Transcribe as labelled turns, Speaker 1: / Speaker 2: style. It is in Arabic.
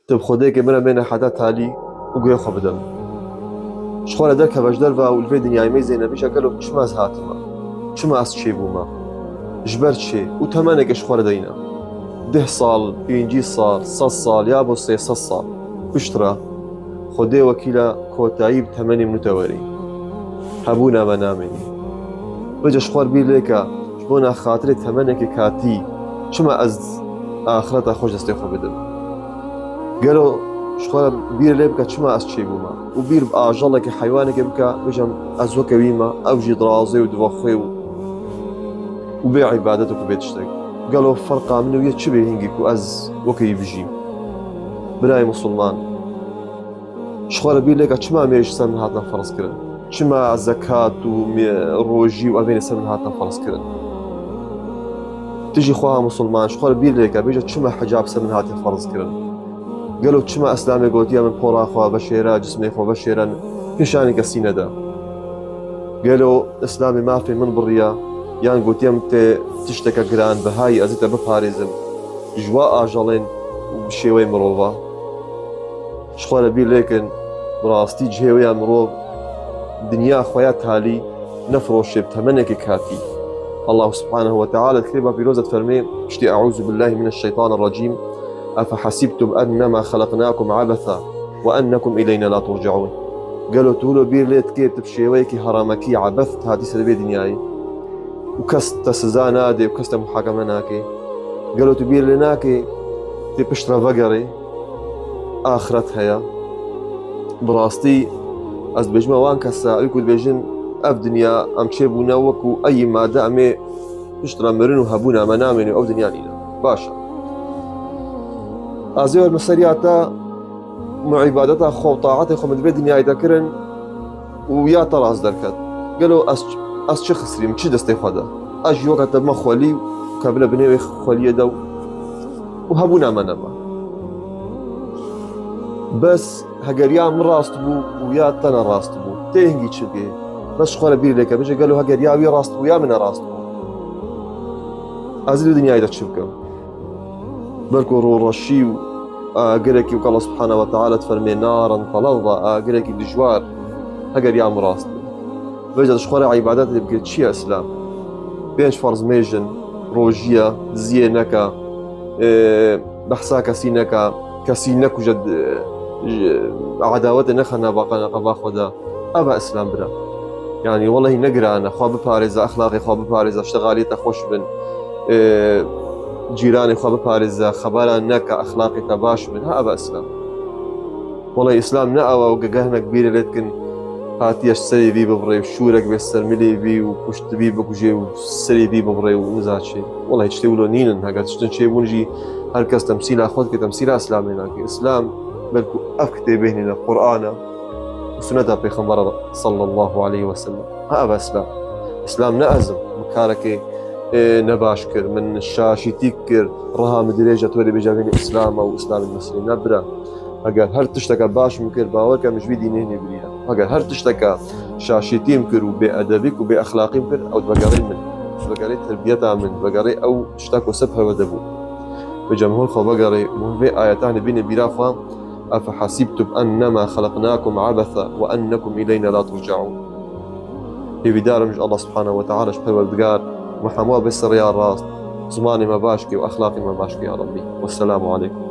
Speaker 1: طب خديك من بين حدا تالي وقوي خبدم شخوره درك بجدر و الفي دنيا مي زينب ايش قالوا شما هاتما شما اس شي بوما جبرت شي وتمنك شخوره دينا 10 صال بينجي صال 6 صال يا ابو سي 6 صال بشترى خدي وكيلا كوتايب 8 متوري هبونا منامني بجا شخور بي ليكا شبونا خاطري 8 كاتي شما از آخرتا خوش دستي خو بدم قالوا شخورا بير لي بكا شما اس شي بوما وبير باجلك حيوانك بكا بجم ازوك بيما اوجي درازي ودوخي وبيع عبادتك وبيتشتري قالوا فرقا منو يتشبه هنجيك واز وكي بجيم براي مسلمان شخورا بير ليكا شما ميرش سن هاتنا فرض كرن شما زكاة وروجي وأبين سن هاتنا فرض كرن تجي خوها مسلمان شخورا بير ليكا بيجا شما حجاب سن هاتنا فرض كرن قالوا شما اسلامي قوتيا من بورا خوا بشيرا جسمي خوا بشيرا كشاني كسينة دا قالوا اسلامي ما في من بريا يعني قوتيا مت تشتكى قران بهاي ازيتا بباريزم جواء اجلين وبشيوي مروفا شخوالا بير ليكن براستي جهويا مروف دنيا خويات هالي نفروش بتمنك كاتي الله سبحانه وتعالى الكلمة بيروزة فرمي اشتي اعوذ بالله من الشيطان الرجيم أفحسبتم أنما خلقناكم عبثا وأنكم إلينا لا ترجعون قالوا تولو بير ليت كيت بشيويكي هرمكي عبثت هاتي سلبي دنياي وكست سزانادي وكست محاكمة ناكي قالوا تبير لناكي تبشترا فقري آخرت هيا براستي أز بجمع وان كسا يكود بيجن أف دنيا أم تشيبونا وكو أي مادة أمي بشترا مرنو هبونا منامني أو دنيا لينا باشا ازيو المسرياتا مع عبادتها خو طاعتها خو مدبي دنيا يذكرن ويا طراز دركت قالوا اس شي خسري مشي دستي خدا اجي وقت ما خولي قبل بني خولي دو وهبونا منما بس هجريا من راستبو ويا تنا راستبو تيهنجي تشقي بس خول بير لك بيجي قالوا هجريا ويا راستبو يا من راستبو ازيو دنيا يذكركم بركو رو رشيو قريكي وقال الله سبحانه وتعالى تفرمي نارا تلظى قريكي دجوار هقر يا مراست بجد شخوري عبادات اللي بقيت شي اسلام بينش فرز ميجن روجيا زينكا بحسا كسينكا كسينك وجد عداوة نخنا باقنا قباخودا ابا اسلام برا يعني والله نقرا انا خواب باريزا اخلاقي خواب باريزا اشتغاليت خوش بن جيراني خواب باريزا خبالا نكا اخلاقي تباش من ها ابا اسلام والله اسلام نأوى وقاقهنا كبيرة ليتكن هاتيش سري بي ببري وشورك بيسر ملي بي وكشت بي بكوجي وسري بي ببري ومزاد شي والله يشتولو نينن هكا تشتن شي بونجي هركز تمثيل اخوتك تمثيل اسلام هناك اسلام بلكو افكتي بهننا قرآن وسنة بيخمبر صلى الله عليه وسلم ها ابا اسلام اسلام نأزم مكاركي نباش كر من الشاشي تيكر رها مدريجة تولي بجابين إسلام أو إسلام المسلمين نبرا اگر هر تشتكى باش مكر باورك مش بيدي نهني بريها اگر هر تشتكى شاشي تيمكر وبأدبك وبأخلاقي مكر أو بقري من بقري تربيتها من بقري أو تشتكوا سبها ودبو بجمهور خو بقري وفي آياتان بين برافا أفحسبتم أنما خلقناكم عبثا وأنكم إلينا لا ترجعون في بدار مش الله سبحانه وتعالى شبه والدقار محمود بس يا راس زماني ما باشكي واخلاقي ما باشكي يا ربي والسلام عليكم.